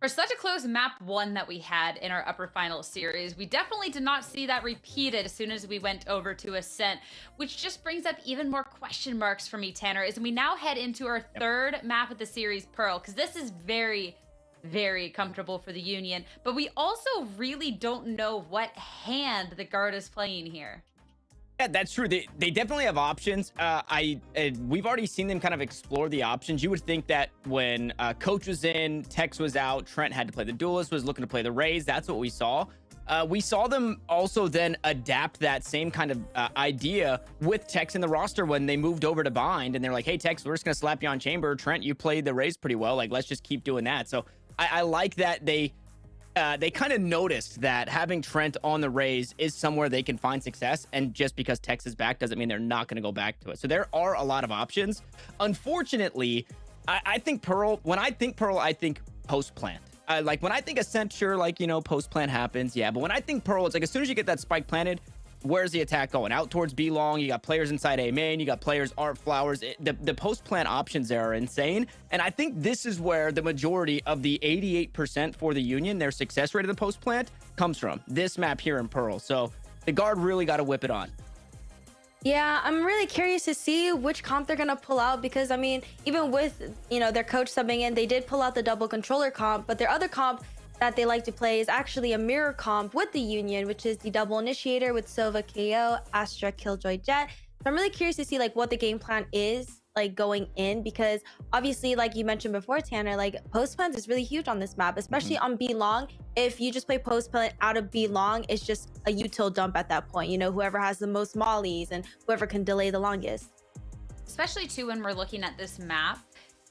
For such a close map one that we had in our upper final series, we definitely did not see that repeated as soon as we went over to Ascent, which just brings up even more question marks for me, Tanner, as we now head into our third map of the series, Pearl, because this is very, very comfortable for the Union, but we also really don't know what hand the Guard is playing here. Yeah, that's true. They definitely have options. We've already seen them kind of explore the options. You would think that when Coach was in, Tex was out, Trent had to play the Duelist, was looking to play the Raze. That's what we saw. We saw them also then adapt that same kind of idea with Tex in the roster when they moved over to Bind. And they're like, hey, Tex, we're just going to slap you on Chamber. Trent, you played the Raze pretty well. Like, let's just keep doing that. So I like that they kind of noticed that having Trent on the Raze is somewhere they can find success. And just because Tex is back doesn't mean they're not going to go back to it. So there are a lot of options. Unfortunately, I think Pearl, when I think Pearl, I think post-plant. Like when I think Ascent, sure, like, you know, post-plant happens. Yeah, but when I think Pearl, it's like as soon as you get that spike planted, where's the attack going? Out towards B long. You got players inside A main. You got players Art Flowers. The post-plant options there are insane. And I think this is where the majority of the 88% for the Union, their success rate of the post-plant, comes from. This map here in Pearl. So the Guard really got to whip it on. Yeah, I'm really curious to see which comp they're going to pull out because, I mean, even with, you know, their coach subbing in, they did pull out the double controller comp, but their other comp that they like to play is actually a mirror comp with the Union, which is the double initiator with Sova KO, Astra Killjoy Jet. So I'm really curious to see like what the game plan is like going in because obviously, like you mentioned before, Tanner, like post plant is really huge on this map, especially on B long. If you just play post plant out of B long, it's just a util dump at that point. You know, whoever has the most mollies and whoever can delay the longest. Especially too when we're looking at this map.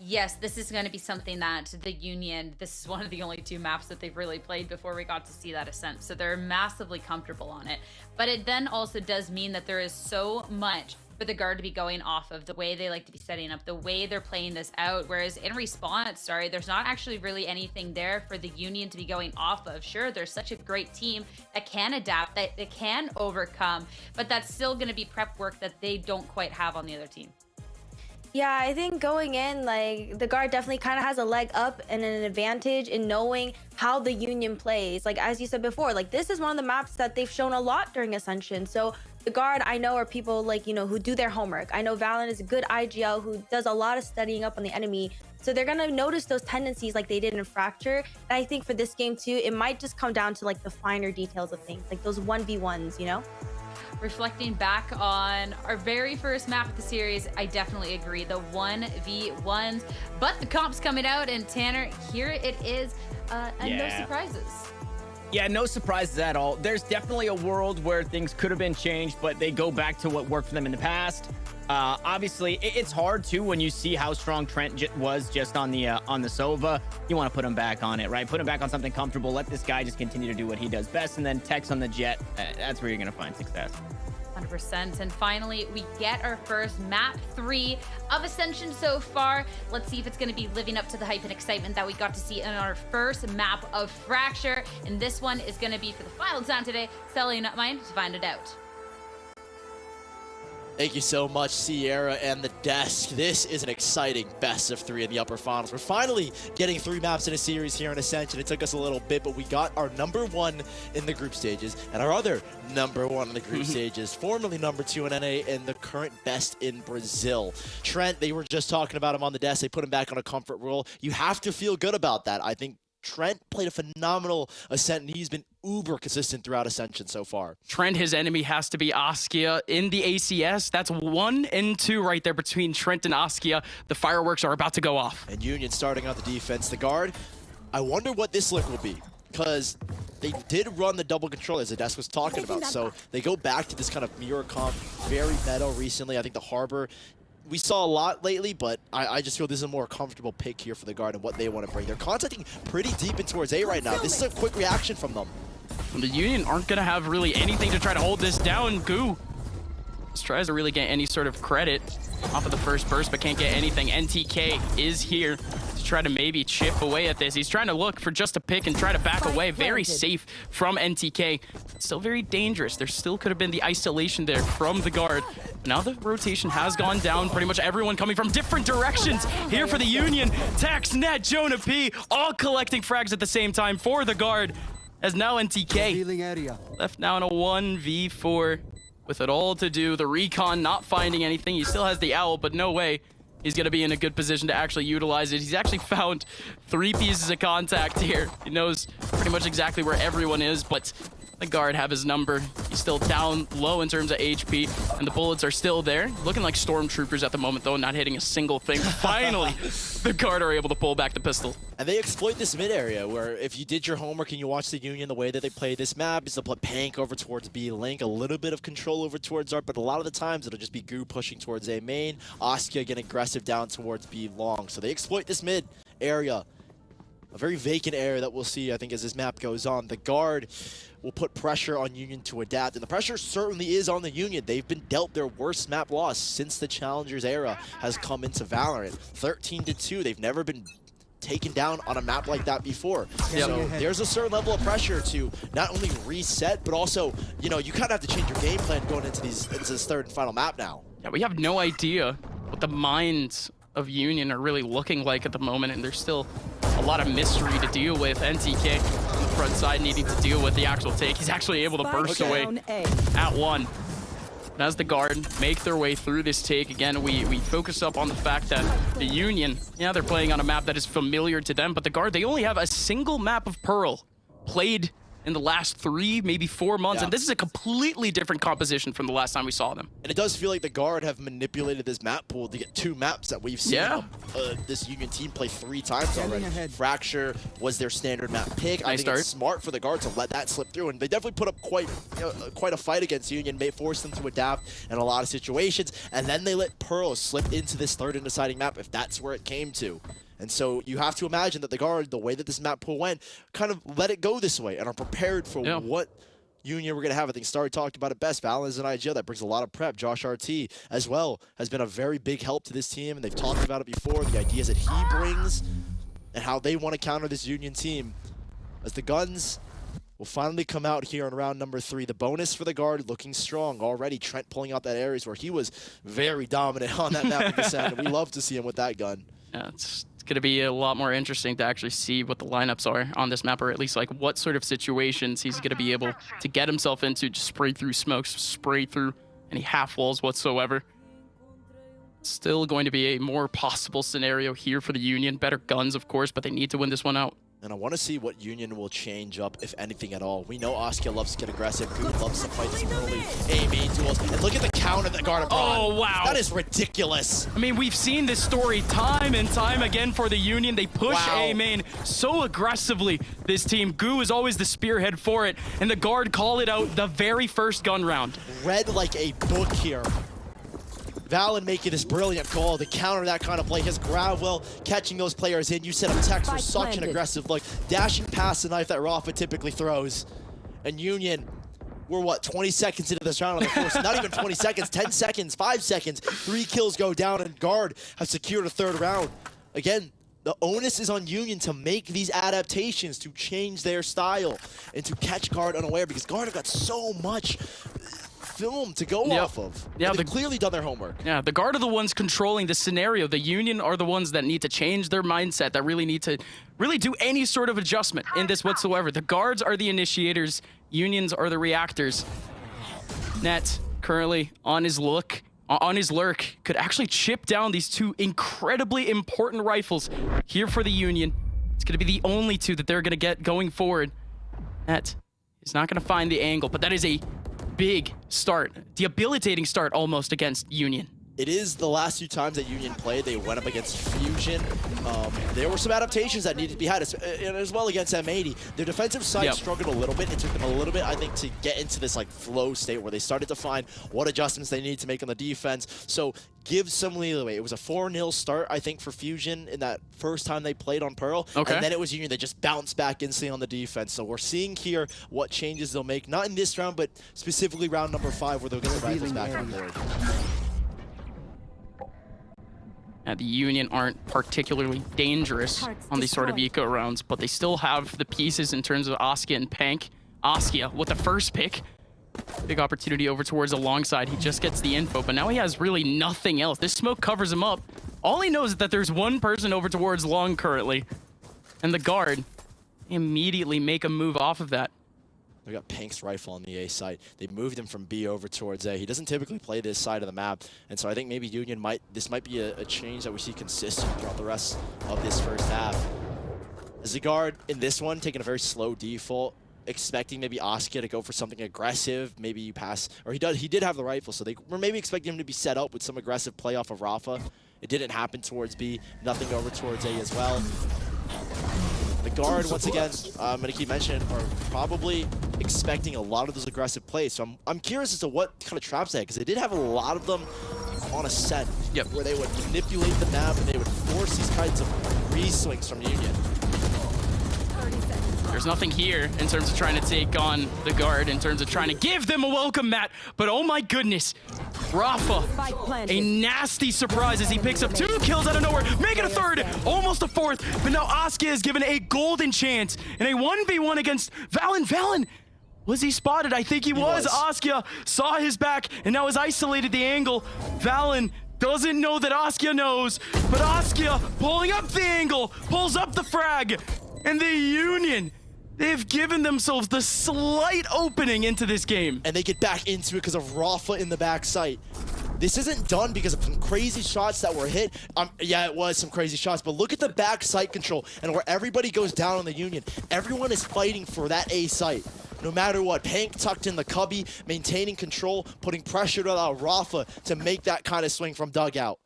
Yes, this is going to be something that the Union, this is one of the only two maps that they've really played before we got to see that Ascent. So they're massively comfortable on it. But it then also does mean that there is so much for the Guard to be going off of, the way they like to be setting up, the way they're playing this out. Whereas in response, there's not actually really anything there for the Union to be going off of. Sure, there's such a great team that can adapt, that they can overcome, but that's still going to be prep work that they don't quite have on the other team. Yeah, I think going in, like, the Guard definitely kind of has a leg up and an advantage in knowing how the Union plays. Like, as you said before, like, this is one of the maps that they've shown a lot during Ascension. So the Guard, I know, are people, like, you know, who do their homework. I know VALORANT is a good IGL who does a lot of studying up on the enemy. So they're going to notice those tendencies like they did in Fracture. And I think for this game, too, it might just come down to, like, the finer details of things, like those 1v1s, you know? Reflecting back on our very first map of the series, I definitely agree, the 1v1s, but the comp's coming out, and Tanner, here it is, and no surprises. Yeah, no surprises at all. There's definitely a world where things could have been changed, but they go back to what worked for them in the past. Obviously, it's hard too when you see how strong Trent was just on the Sova. You want to put him back on it, right? Put him back on something comfortable. Let this guy just continue to do what he does best, and then Tex on the Jet. That's where you're gonna find success. 100%. And finally, we get our first map 3 of Ascension so far. Let's see if it's going to be living up to the hype and excitement that we got to see in our first map of Fracture. And this one is going to be, for the final time today, Selling Up Mine to find it out. Thank you so much, Sierra and the desk. This is an exciting best of 3 in the upper finals. We're finally getting 3 maps in a series here in Ascension. It took us a little bit, but we got our #1 in the group stages and our other #1 in the group stages, formerly #2 in NA and the current best in Brazil. Trent, they were just talking about him on the desk. They put him back on a comfort role. You have to feel good about that. I think Trent played a phenomenal Ascent, and he's been uber consistent throughout Ascension so far. Trent, his enemy has to be Askia in the ACS. That's 1 and 2 right there between Trent and Askia. The fireworks are about to go off. And Union starting out the defense. The Guard, I wonder what this look will be, because they did run the double control as the desk was talking about. So they go back to this kind of mirror comp, very meta recently. I think the Harbor, we saw a lot lately, but I just feel this is a more comfortable pick here for the Guard and what they want to bring. They're contacting pretty deep in towards A right now. This is a quick reaction from them. The Union aren't going to have really anything to try to hold this down. Goo just tries to really get any sort of credit off of the first burst, but can't get anything. NTK is here to try to maybe chip away at this. He's trying to look for just a pick and try to back away. Very safe from NTK. Still very dangerous. There still could have been the isolation there from the guard. Now the rotation has gone down. Pretty much everyone coming from different directions here for the Union. Tex, Net, Jonah P, all collecting frags at the same time for the guard. As now NTK left now in a 1v4 with it all to do. The recon not finding anything. He still has the owl, but no way he's going to be in a good position to actually utilize it. He's actually found 3 pieces of contact here. He knows pretty much exactly where everyone is, but the guard have his number. He's still down low in terms of HP, and the bullets are still there. Looking like stormtroopers at the moment, though, not hitting a single thing. Finally, the guard are able to pull back the pistol. And they exploit this mid area where if you did your homework and you watch the Union, the way that they play this map is to put Pank over towards B Link, a little bit of control over towards ART, but a lot of the times it'll just be Goo pushing towards A main, Askia getting aggressive down towards B long. So they exploit this mid area, a very vacant area that we'll see, I think, as this map goes on. The guard will put pressure on Union to adapt, and the pressure certainly is on the Union. They've been dealt their worst map loss since the Challengers era has come into Valorant. 13-2, they've never been taken down on a map like that before. Yep. So there's a certain level of pressure to not only reset, but also, you know, you kind of have to change your game plan going into this third and final map now. Yeah, we have no idea what the minds of Union are really looking like at the moment, and there's still a lot of mystery to deal with. NTK on the front side needing to deal with the actual take. He's actually able to burst away at 1. And as the guard make their way through this take, again, we focus up on the fact that the Union, yeah, they're playing on a map that is familiar to them, but the guard, they only have a single map of Pearl played in the last 3, maybe 4 months, and this is a completely different composition from the last time we saw them. And it does feel like the guard have manipulated this map pool to get 2 maps that we've seen this Union team play 3 times already. Fracture was their standard map pick. I think it's smart for the guard to let that slip through, and they definitely put up quite a fight against Union, may force them to adapt in a lot of situations, and then they let Pearl slip into this third and deciding map if that's where it came to. And so you have to imagine that the guard, the way that this map pool went, kind of let it go this way and are prepared for what Union we're going to have. I think Starry talked about it best. Valorant is an IGL that brings a lot of prep. Josh RT as well has been a very big help to this team, and they've talked about it before, the ideas that he brings and how they want to counter this Union team. As the guns will finally come out here in round number 3. The bonus for the guard looking strong already. Trent pulling out that areas where he was very dominant on that map with the sound. We love to see him with that gun. Yeah, it's going to be a lot more interesting to actually see what the lineups are on this map, or at least like what sort of situations he's going to be able to get himself into, just spray through smokes, spray through any half walls whatsoever. Still going to be a more possible scenario here for the Union. Better guns, of course, but they need to win this one out. And I want to see what Union will change up, if anything at all. We know Askia loves to get aggressive. Good loves to fight these early A-main duels. And look at the counter that guard abroad. Oh, wow. That is ridiculous. I mean, we've seen this story time and time again for the Union. They push A-main so aggressively, this team. Goo is always the spearhead for it, and the guard call it out the very first gun round. Read like a book here. Valen making this brilliant call to counter that kind of play. His Gravwell catching those players in. You set up Tex for such an aggressive look. Dashing past the knife that Rafa typically throws. And Union, we're what, 20 seconds into this round on the course. Not even 20 seconds, 10 seconds, 5 seconds. 3 kills go down, and guard have secured a 3rd round. Again, the onus is on Union to make these adaptations, to change their style, and to catch guard unaware, because guard have got so much film to go off of. Yeah, they've clearly done their homework. Yeah, the guard are the ones controlling the scenario. The Union are the ones that need to change their mindset, that really need to do any sort of adjustment in this whatsoever. The guards are the initiators. Unions are the reactors. Net currently on his lurk, could actually chip down these 2 incredibly important rifles here for the Union. It's going to be the only 2 that they're going to get going forward. Net is not going to find the angle, but that is a big start, debilitating start almost against Union. It is the last 2 times that Union played, they went up against Fusion. There were some adaptations that needed to be had, as well against M80. Their defensive side struggled a little bit. It took them a little bit, I think, to get into this like flow state where they started to find what adjustments they need to make on the defense. So give some leeway. It was a 4-0 start, I think, for Fusion in that first time they played on Pearl. And then it was Union that just bounced back instantly on the defense. So we're seeing here what changes they'll make, not in this round, but specifically round number 5, where they'll get the rifles back on board. The Union aren't particularly dangerous on these sort of eco rounds, but they still have the pieces in terms of Askia and Pank. Askia with the first pick. Big opportunity over towards alongside. He just gets the info, but now he has really nothing else. This smoke covers him up. All he knows is that there's one person over towards long currently. And the guard immediately make a move off of that. We got Pank's rifle on the A site. They moved him from B over towards A. He doesn't typically play this side of the map, and so I think maybe Union this might be a change that we see consistent throughout the rest of this first half. As the guard in this one, taking a very slow default, expecting maybe Askia to go for something aggressive. Maybe you pass, or he did have the rifle, so they were maybe expecting him to be set up with some aggressive play off of Rafa. It didn't happen towards B. Nothing over towards A as well. The guard, once again, I'm going to keep mentioning, are probably expecting a lot of those aggressive plays. So I'm curious as to what kind of traps they had, because they did have a lot of them on a set where they would manipulate the map and they would force these kinds of re-swings from Union. There's nothing here in terms of trying to take on the guard, in terms of trying to give them a welcome mat. But oh my goodness, Rafa, a nasty surprise as he picks up 2 kills out of nowhere, making a third, almost a fourth. But now Askia is given a golden chance in a 1v1 against Valen. Valen, was he spotted? I think he was. Askia saw his back and now has isolated the angle. Valen doesn't know that Askia knows, but Askia pulling up the angle, pulls up the frag, and the Union, they've given themselves the slight opening into this game. And they get back into it because of Rafa in the back site. This isn't done because of some crazy shots that were hit. Yeah, it was some crazy shots, but look at the back site control and where everybody goes down on the Union. Everyone is fighting for that A site. No matter what, Pank tucked in the cubby, maintaining control, putting pressure to Rafa to make that kind of swing from dugout.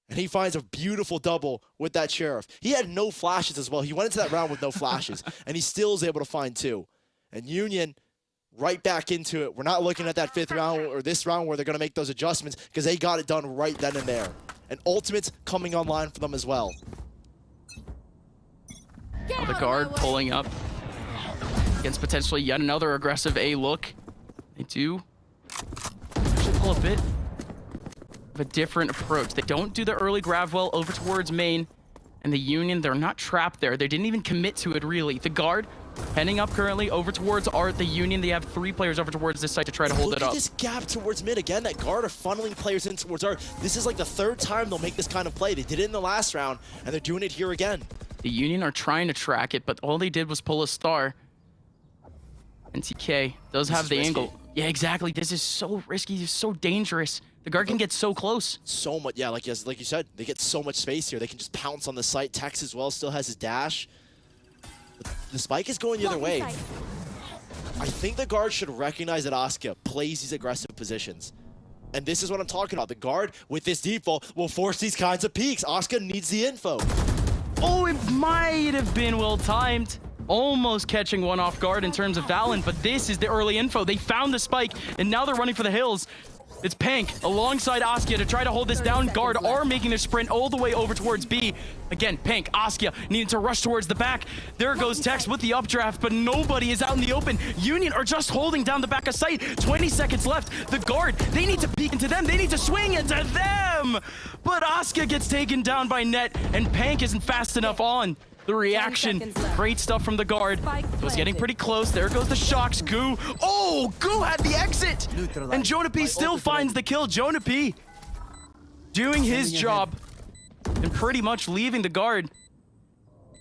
And he finds a beautiful double with that Sheriff. He had no flashes as well. He went into that round with no flashes, and he still is able to find 2. And Union, right back into it. We're not looking at that 5th round or this round where they're going to make those adjustments because they got it done right then and there. And Ultimate's coming online for them as well. The guard pulling up against potentially yet another aggressive A look. They do actually pull a bit of a different approach. They don't do the early grab well over towards main, and the Union, they're not trapped there. They didn't even commit to it, really. The guard heading up currently over towards Art. The Union, they have 3 players over towards this side to try to hold it up. Look at this gap towards mid. Again, that guard are funneling players in towards Art. This is like the 3rd time they'll make this kind of play. They did it in the last round, and they're doing it here again. The Union are trying to track it, but all they did was pull a star. NTK does have the angle. Yeah, exactly. This is so risky. It's so dangerous. The guard can get so close. So much, yeah, like you said, they get so much space here. They can just pounce on the site. Tex as well still has his dash. The spike is going the other way. I think the guard should recognize that Askia plays these aggressive positions. And this is what I'm talking about. The guard, with this default, will force these kinds of peaks. Askia needs the info. Oh, it might have been well timed. Almost catching one off guard in terms of Valen, but this is the early info. They found the spike, and now they're running for the hills. It's Pank alongside Askia to try to hold this down. Guard are making their sprint all the way over towards B. Again, Pank, Askia needing to rush towards the back. There goes Tex with the updraft, but nobody is out in the open. Union are just holding down the back of site. 20 seconds left. The guard, they need to peek into them. They need to swing into them. But Askia gets taken down by Net, and Pank isn't fast enough on. The reaction, great stuff from the guard. It was getting pretty close. There goes the shocks. Goo. Oh, Goo had the exit. And Jonah P still finds the kill. Jonah P doing his job and pretty much leaving the guard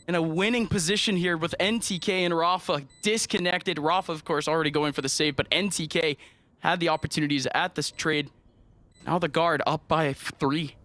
in a winning position here with NTK and Rafa disconnected. Rafa, of course, already going for the save, but NTK had the opportunities at this trade. Now the guard up by 3.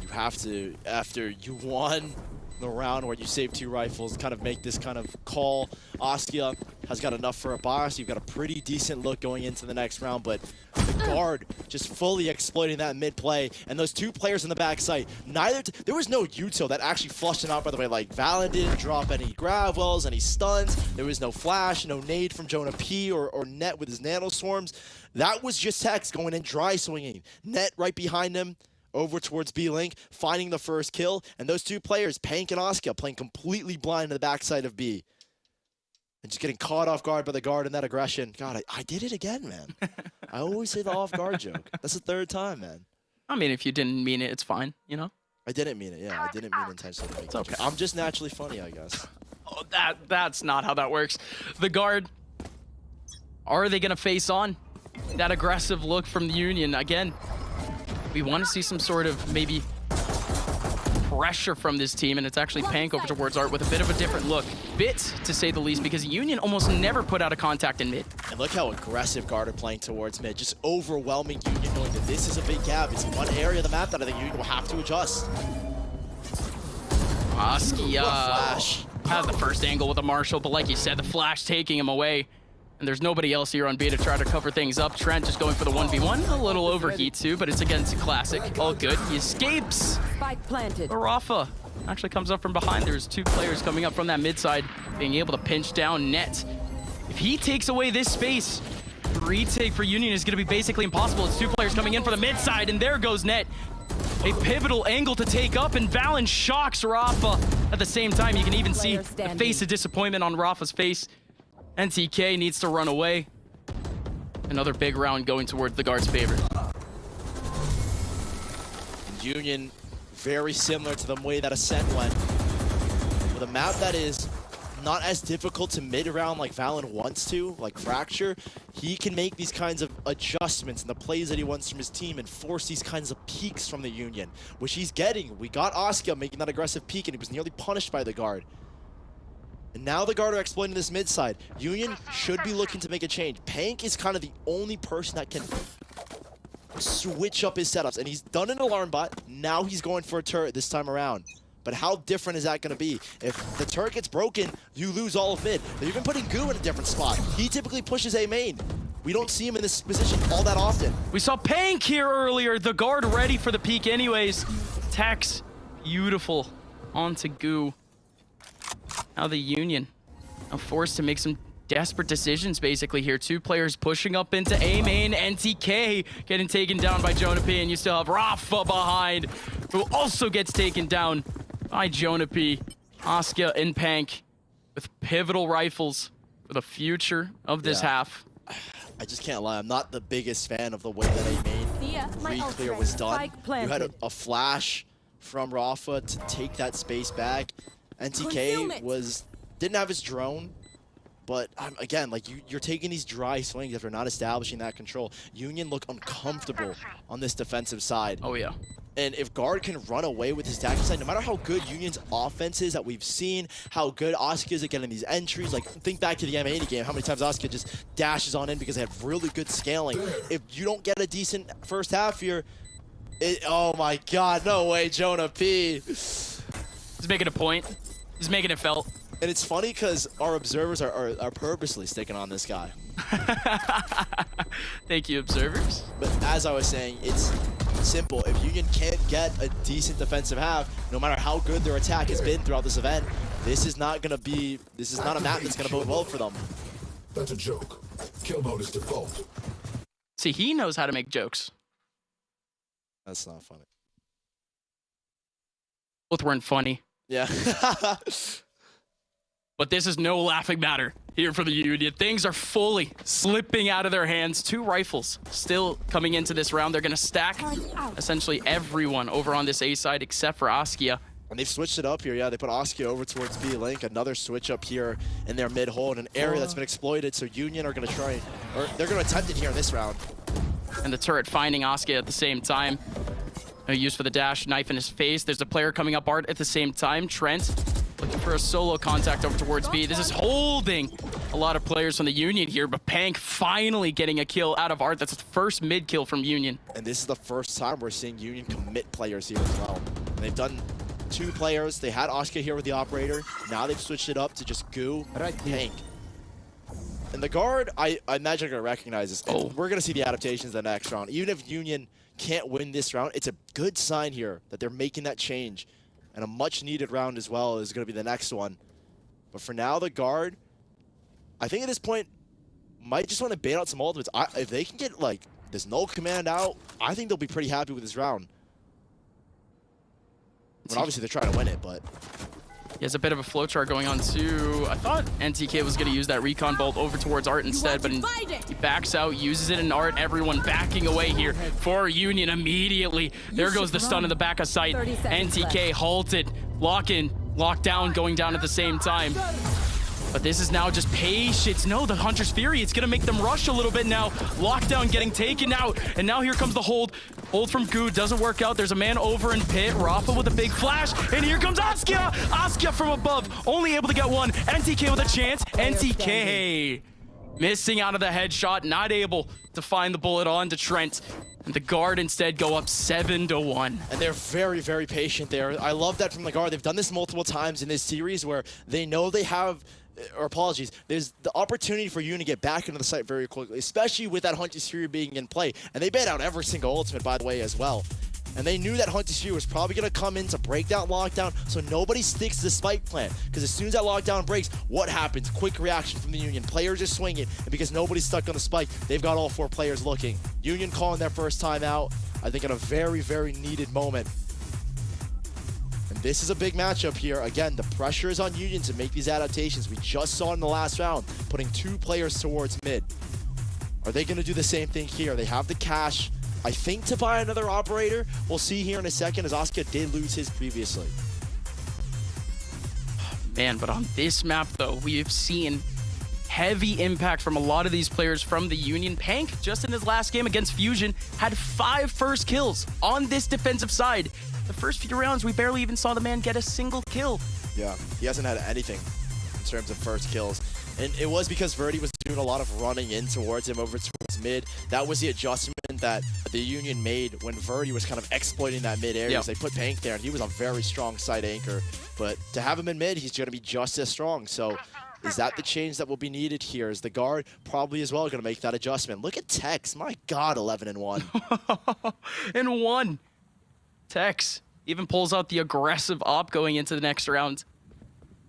You have to, after you won the round where you save 2 rifles, kind of make this kind of call. Askia has got enough for a boss. You've got a pretty decent look going into the next round, but the guard just fully exploiting that mid play. And those 2 players in the back site, there was no Yuto that actually flushed him out, by the way. Like, Valen didn't drop any grab wells, any stuns. There was no flash, no nade from Jonah P or Net with his nano swarms. That was just Tex going in dry swinging. Net right behind him, over towards B-Link, finding the first kill, and those 2 players, Pank and Askia, playing completely blind to the backside of B. And just getting caught off guard by the guard in that aggression. God, I did it again, man. I always say the off guard joke. That's the 3rd time, man. I mean, if you didn't mean it, it's fine, you know? I didn't mean it, yeah. I didn't mean intentionally to make okay. I'm just naturally funny, I guess. Oh, that's not how that works. The guard, are they going to face on that aggressive look from the Union? Again, we want to see some sort of maybe pressure from this team, and it's actually Pank over towards Art with a bit of a different look. Bit, to say the least, because Union almost never put out a contact in mid. And look how aggressive Guard are playing towards mid, just overwhelming Union, knowing that this is a big gap. It's one area of the map that I think Union will have to adjust. Askia Flash has the first angle with a Marshall, but like you said, the flash taking him away. And there's nobody else here on B to try to cover things up. Trent just going for the 1v1. A little overheat too, but it's against a classic. All good. He escapes. Spike planted. Rafa actually comes up from behind. There's two players coming up from that mid side, being able to pinch down Net. If he takes away this space, the retake for Union is going to be basically impossible. It's two players coming in for the mid side, and there goes Net. A pivotal angle to take up, and Valen shocks Rafa. At the same time, you can even see the face of disappointment on Rafa's face. NTK needs to run away. Another big round going towards the guard's favor. Union, very similar to the way that Ascent went. With a map that is not as difficult to mid-round like Valen wants to, like Fracture, he can make these kinds of adjustments and the plays that he wants from his team and force these kinds of peaks from the Union, which he's getting. We got Askia making that aggressive peak, and he was nearly punished by the guard. And now the guard are exploiting this mid side. Union should be looking to make a change. Pank is kind of the only person that can switch up his setups, and he's done an alarm bot. Now he's going for a turret this time around. But how different is that going to be? If the turret gets broken, you lose all of mid. They're even putting Goo in a different spot. He typically pushes A main. We don't see him in this position all that often. We saw Pank here earlier. The guard ready for the peak anyways. Tex, beautiful, onto Goo. Now the Union are forced to make some desperate decisions basically here. Two players pushing up into A main. NTK getting taken down by Jonah P, and you still have Rafa behind, who also gets taken down by Jonah P. Askia and Pank with pivotal rifles for the future of this half. I just can't lie, I'm not the biggest fan of the way that A main re-clear was done. You had a flash from Rafa to take that space back. NTK didn't have his drone, but again, like you're taking these dry swings after not establishing that control. Union look uncomfortable on this defensive side. Oh yeah. And if guard can run away with his tactical side, no matter how good Union's offense is that we've seen, how good Askia is at getting these entries, like think back to the M80 game, how many times Askia just dashes on in because they have really good scaling. If you don't get a decent first half here, oh my god, no way, Jonah P. He's making a point. He's making it felt. And it's funny because our observers are purposely sticking on this guy. Thank you, observers. But as I was saying, it's simple. If Union can't get a decent defensive half, no matter how good their attack has been throughout this event, this is not a map that's gonna bode well for them. That's a joke. Kill mode is default. See, he knows how to make jokes. That's not funny. Both weren't funny. Yeah. But this is no laughing matter here for the Union. Things are fully slipping out of their hands. Two rifles still coming into this round. They're going to stack essentially everyone over on this A side except for Askia. And they've switched it up here. Yeah, they put Askia over towards B Link. Another switch up here in their mid hole in an area that's been exploited. So Union are going to try, or they're going to attempt it here in this round. And the turret finding Askia at the same time. No use for the dash, knife in his face. There's a player coming up Art at the same time. Trent looking for a solo contact over towards B. This is holding a lot of players from the Union here, but Pank finally getting a kill out of Art. That's the first mid kill from Union. And this is the first time we're seeing Union commit players here as well. And they've done two players. They had Askia here with the operator. Now they've switched it up to just Goo, Pank. And the guard, I imagine are going to recognize this. And we're going to see the adaptations the next round. Even if Union can't win this round, it's a good sign here that they're making that change. And a much needed round as well is going to be the next one. But for now, the guard, I think at this point, might just want to bait out some ultimates. If they can get like this null command out, I think they'll be pretty happy with this round. I mean, obviously they're trying to win it, but He has a bit of a flowchart going on too. I thought NTK was going to use that recon bolt over towards Art instead, but he backs out, uses it in Art. Everyone backing away here for Union immediately. There goes the stun in the back of sight. NTK halted, lock down, going down at the same time. But this is now just patience. No, the Hunter's Fury, it's going to make them rush a little bit now. Lockdown getting taken out. And now here comes the hold. Hold from Goo, doesn't work out. There's a man over in pit. Rafa with a big flash. And here comes Askia. Askia from above, only able to get one. NTK with a chance. NTK missing out of the headshot, not able to find the bullet onto Trent. And the guard instead go up 7-1. And they're very, very patient there. I love that from the guard. They've done this multiple times in this series where they know they have, or apologies, there's the opportunity for you to get back into the site very quickly, especially with that Hunter's Fury being in play. And they bait out every single ultimate, by the way, as well. And they knew that Hunter's Fury was probably going to come in to break that lockdown, so nobody sticks to the spike plan. Because as soon as that lockdown breaks, what happens? Quick reaction from the Union. Players are swinging, and because nobody's stuck on the spike, they've got all 4 players looking. Union calling their first time out, I think in a very, very needed moment. And this is a big matchup here. Again, the pressure is on Union to make these adaptations. We just saw in the last round, putting 2 players towards mid. Are they going to do the same thing here? They have the cash, I think, to buy another operator. We'll see here in a second, as Askia did lose his previously. Man, but on this map, though, we've seen heavy impact from a lot of these players from the Union. Pank, just in his last game against Fusion, had 5 first kills on this defensive side. The first few rounds, we barely even saw the man get a single kill. Yeah, he hasn't had anything in terms of first kills. And it was because Verdi was doing a lot of running in towards him over towards mid. That was the adjustment that the Union made when Verdi was kind of exploiting that mid area. Yep. They put Pank there, and he was a very strong side anchor. But to have him in mid, he's going to be just as strong. So is that the change that will be needed here? Is the guard probably as well going to make that adjustment? Look at Tex. My God, 11-1. And 1. Tex even pulls out the aggressive op going into the next round.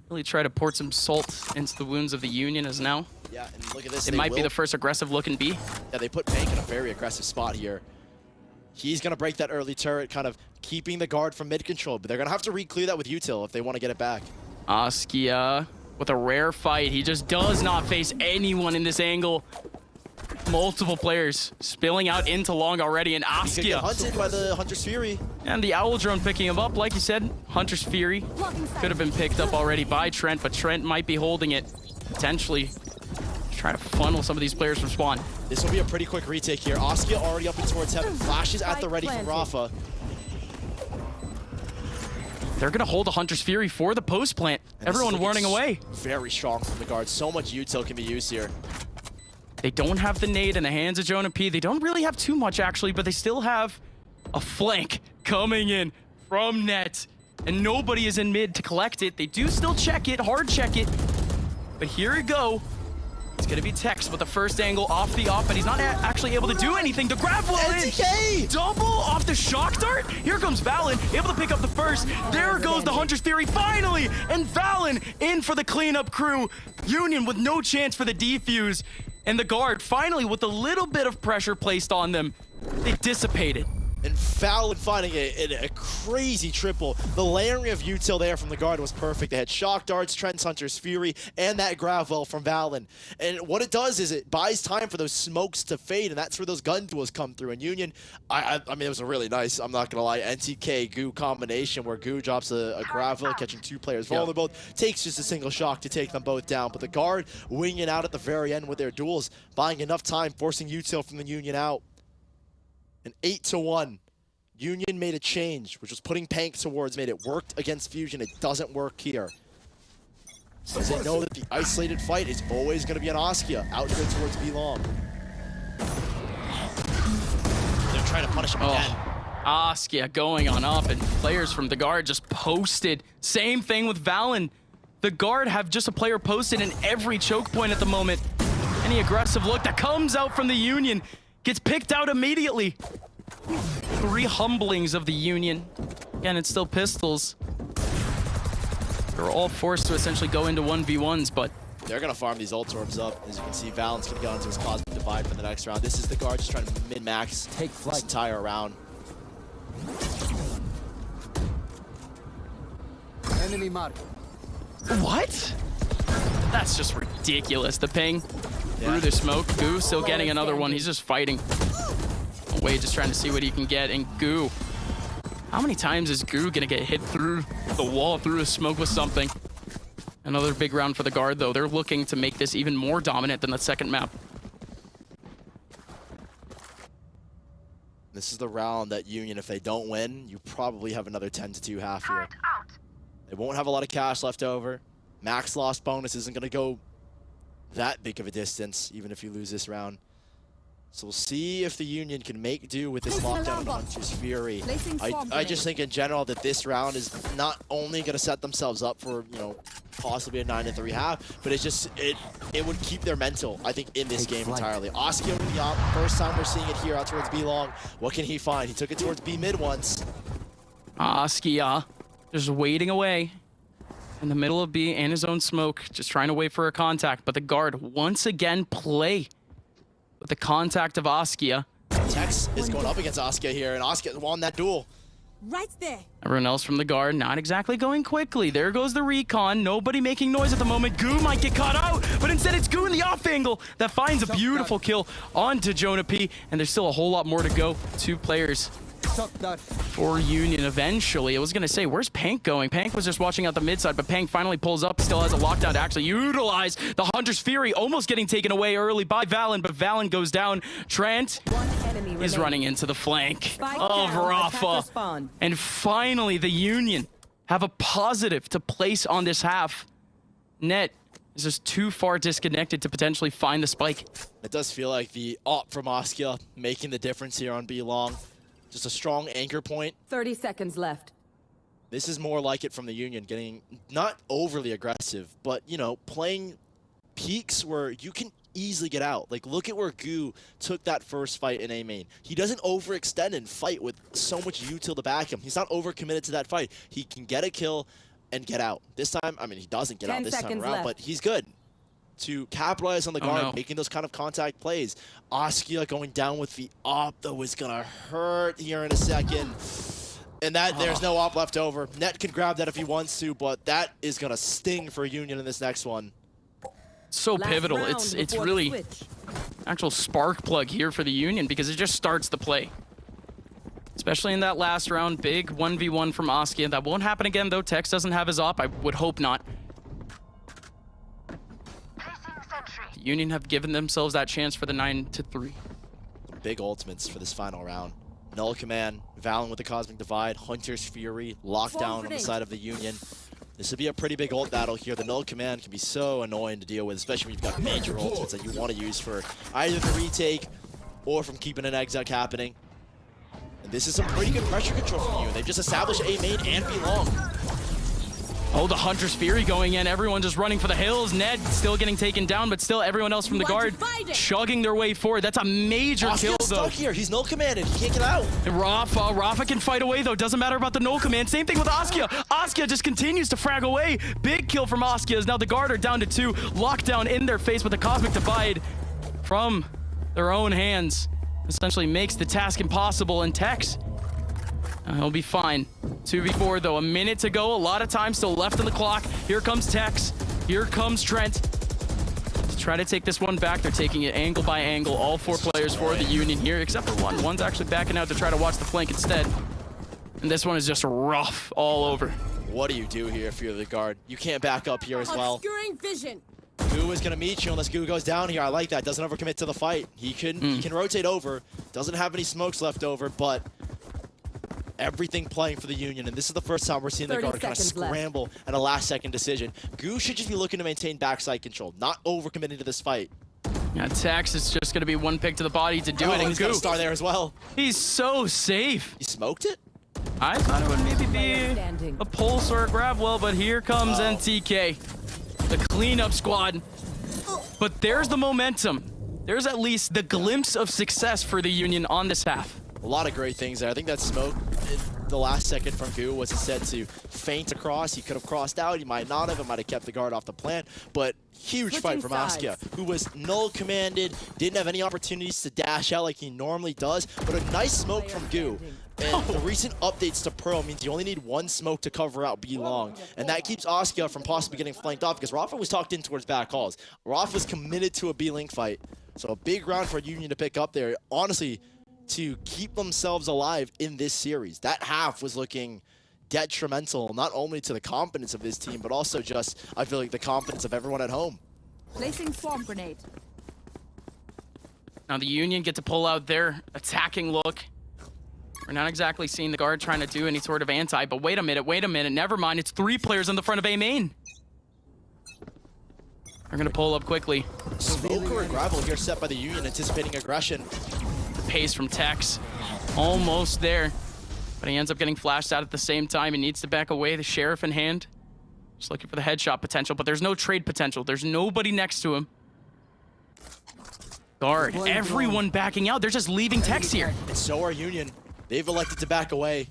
Really try to pour some salt into the wounds of the Union as now. Yeah, and look at this. It might be the first aggressive looking B. Yeah, they put Pank in a very aggressive spot here. He's going to break that early turret, kind of keeping the guard from mid control, but they're going to have to re-clear that with util if they want to get it back. Askia with a rare fight. He just does not face anyone in this angle. Multiple players spilling out into long already, and He could get Askia. hunted by the Hunter's Fury. And the Owl Drone picking him up. Like you said, Hunter's Fury could have been picked up already by Trent, but Trent might be holding it. Potentially trying to funnel some of these players from spawn. This will be a pretty quick retake here. Askia already up and towards heaven. Flashes at the ready from Rafa. They're going to hold a Hunter's Fury for the post plant. And this is Everyone looking warning away. Very strong from the guard. So much util can be used here. They don't have the nade in the hands of Jonah P. They don't really have too much, actually, but they still have a flank coming in from net. And nobody is in mid to collect it. They do still check it, hard check it. But here we go. It's going to be Tex with the first angle off the op, but he's not actually able to do anything. The grab will in. NTK! Double off the shock dart. Here comes Valen, able to pick up the first. There goes the Hunter's Fury finally. And Valen in for the cleanup crew. Union with no chance for the defuse. And the guard finally, with a little bit of pressure placed on them, they dissipated. And Fallon finding a crazy triple. The layering of util there from the guard was perfect. They had shock darts, Trent's Hunter's Fury, and that Gravel from Valen. And what it does is it buys time for those smokes to fade, and that's where those gun duels come through. And Union, I mean, it was a really nice, I'm not gonna lie, NTK Goo combination where Goo drops a Gravel, catching 2 players vulnerable, takes just a single shock to take them both down. But the guard winging out at the very end with their duels, buying enough time, forcing util from the Union out. An 8-1. Union made a change, which was putting Pank towards mid. It worked against Fusion. It doesn't work here. Because they know that the isolated fight is always going to be an Askia out here towards B-Long. They're trying to punish him again. Askia going on up, and players from the guard just posted. Same thing with Valen. The guard have just a player posted in every choke point at the moment. Any aggressive look that comes out from the Union gets picked out immediately. 3 humblings of the Union. Again, it's still pistols. They're all forced to essentially go into 1v1s, but They're going to farm these ult orbs up. As you can see, Valen's going to go into his Cosmic Divide for the next round. This is the guard just trying to min-max this entire round. Enemy mark. What? That's just ridiculous. The ping through the smoke. Goo still getting another one. He's just fighting. Wade just trying to see what he can get. And Goo, how many times is Goo gonna get hit through the wall, through the smoke with something? Another big round for the guard, though. They're looking to make this even more dominant than the second map. This is the round that Union, if they don't win, you probably have another 10-2 half here. They won't have a lot of cash left over. Max loss bonus isn't going to go that big of a distance, even if you lose this round. So we'll see if the Union can make do with this lockdown on Hunter's Fury. I just think in general that this round is not only going to set themselves up for, you know, possibly a 9-3 half, but it's just, it would keep their mental, I think, in this game entirely. Oskia with the op, first time we're seeing it here out towards B long. What can he find? He took it towards B mid once. Oskia just waiting away in the middle of B and his own smoke, just trying to wait for a contact, but the guard once again play with the contact of Oskia. Tex is going up against Oskia here, and Oskia won that duel. Right there. Everyone else from the guard not exactly going quickly. There goes the recon. Nobody making noise at the moment. Goo might get caught out, but instead it's Goo in the off angle that finds a beautiful kill onto Jonah P. And there's still a whole lot more to go. 2 players for Union eventually. I was going to say, where's Pank going? Pank was just watching out the mid side, but Pank finally pulls up, still has a lockdown to actually utilize the Hunter's Fury, almost getting taken away early by Valen, but Valen goes down. Trent is running into the flank of Rafa. And finally, the Union have a positive to place on this half. Net is just too far disconnected to potentially find the spike. It does feel like the op from Oskia making the difference here on B long. Just a strong anchor point. 30 seconds left. This is more like it from the Union, getting not overly aggressive, but, you know, playing peaks where you can easily get out. Like, look at where Goo took that first fight in A main. He doesn't overextend and fight with so much util to back him. He's not overcommitted to that fight. He can get a kill and get out. This time, I mean, he doesn't get out this time around, but he's good to capitalize on the guard, making those kind of contact plays. Oskia going down with the op, though, is going to hurt here in a second. And that there's no op left over. Net can grab that if he wants to, but that is going to sting for Union in this next one. So pivotal. It's really actual spark plug here for the Union because it just starts the play. Especially in that last round, big 1v1 from Oskia. That won't happen again, though. Tex doesn't have his op. I would hope not. Union have given themselves that chance for the 9-3. Big ultimates for this final round. Null Command, Valen with the Cosmic Divide, Hunter's Fury, Lockdown on the side of the Union. This would be a pretty big ult battle here. The Null Command can be so annoying to deal with, especially when you've got major ultimates that you want to use for either the retake or from keeping an exec happening. And this is some pretty good pressure control from you. They've just established A main and B long. Oh, the Hunter's Fury going in. Everyone just running for the hills. Ned still getting taken down, but still everyone else from the guard chugging their way forward. That's a major kill, though. Stuck here. He's null commanded. He can't get out. And Rafa can fight away, though. Doesn't matter about the null command. Same thing with Oskia. Oskia just continues to frag away. Big kill from Oskia as now the guard are down to 2. Lockdown in their face with the Cosmic Divide from their own hands. Essentially makes the task impossible, and Tex, he'll be fine. 2v4 though, a minute to go, a lot of time still left in the clock. Here comes Tex, here comes Trent. To try to take this one back, they're taking it angle by angle. All 4 players for the Union here, except for one. One's actually backing out to try to watch the flank instead. And this one is just rough all over. What do you do here if you're the guard? You can't back up here as well. Obscuring vision. Goo is gonna meet you unless Goo goes down here. I like that. Doesn't overcommit to the fight. He can rotate over. Doesn't have any smokes left over, but everything playing for the Union, and this is the first time we're seeing the guard kind of scramble at a last-second decision. Goo should just be looking to maintain backside control, not overcommitting to this fight. Yeah, Tex is just going to be one pick to the body to do it, and he's got a star there as well. He's so safe. He smoked it? I thought it would maybe be a pulse or a grab well, but here comes NTK, the cleanup squad. But there's the momentum. There's at least the glimpse of success for the Union on this half. A lot of great things there. I think that smoke in the last second from Goo was instead to feint across. He could have crossed out. He might not have. It might have kept the guard off the plant. But huge fight from Oskia, who was null commanded, didn't have any opportunities to dash out like he normally does. But a nice smoke from Goo. And the recent updates to Pearl means you only need one smoke to cover out B long. And that keeps Askia from possibly getting flanked off because Rafa was tucked in towards back halls. Rafa was committed to a B-Link fight. So a big round for Union to pick up there. Honestly, to keep themselves alive in this series. That half was looking detrimental, not only to the confidence of this team, but also just, I feel like, the confidence of everyone at home. Placing swarm grenade. Now the Union get to pull out their attacking look. We're not exactly seeing the guard trying to do any sort of anti, but wait a minute, never mind. It's 3 players on the front of A main. They're gonna pull up quickly. Smoke or gravel here set by the Union, anticipating aggression. The pace from Tex, almost there. But he ends up getting flashed out at the same time. He needs to back away, the Sheriff in hand. Just looking for the headshot potential, but there's no trade potential. There's nobody next to him. Guard, everyone backing out. They're just leaving Tex here. And so are Union. They've elected to back away.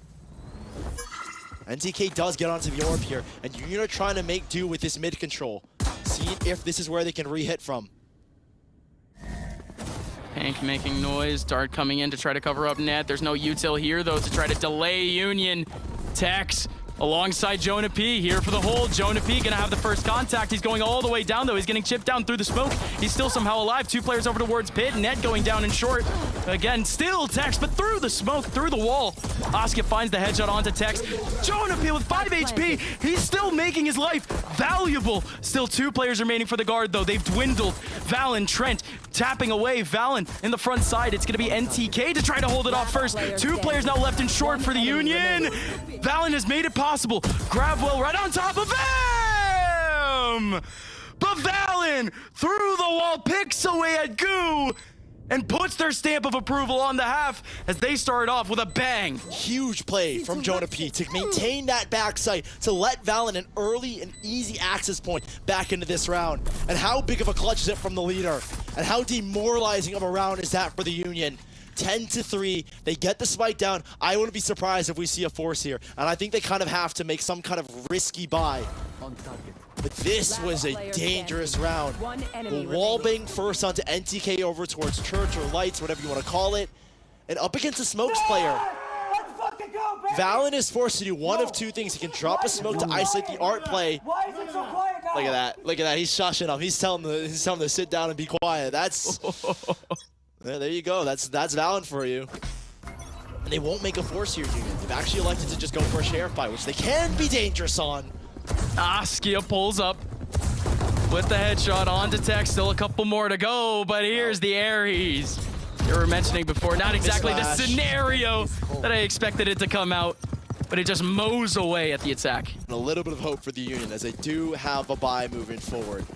NTK does get onto the orb here, and Union are trying to make do with this mid control. Seeing if this is where they can re-hit from. Hank making noise, Dart coming in to try to cover up net. There's no util here, though, to try to delay Union. Tex alongside Jonah P here for the hold. Jonah P gonna have the first contact. He's going all the way down, though. He's getting chipped down through the smoke. He's still somehow alive. 2 players over towards pit. Net going down in short. Again, still Tex, but through the smoke, through the wall. Oscar finds the headshot onto Tex. Jonah P with 5 HP. He's still making his life valuable. Still 2 players remaining for the guard, though. They've dwindled. Valen, Trent tapping away. Valen in the front side. It's gonna be NTK to try to hold it off first. 2 players now left in short for the Union. Valen has made it possible. Gravwell right on top of him! But Valen through the wall picks away at Goo and puts their stamp of approval on the half as they start off with a bang. Huge play from Jonah P to maintain that backside, to let Valen an early and easy access point back into this round. And how big of a clutch is it from the leader? And how demoralizing of a round is that for the Union? 10-3, they get the spike down. I wouldn't be surprised if we see a force here. And I think they kind of have to make some kind of risky buy. But this was a dangerous round. The wallbang first onto NTK over towards Church or Lights, whatever you want to call it. And up against a Smokes player. Valen is forced to do one of 2 things. He can drop a smoke to isolate the art play. Look at that. Look at that. He's shushing him. He's telling them to sit down and be quiet. That's... There you go. That's Valen for you. And they won't make a force here, Union. They've actually elected to just go for a sheriff fight, which they can be dangerous on. Askia pulls up with the headshot onto Tex. Still a couple more to go, but here's the Aries. You were mentioning before, not exactly the scenario that I expected it to come out, but it just mows away at the attack. And a little bit of hope for the Union as they do have a bye moving forward.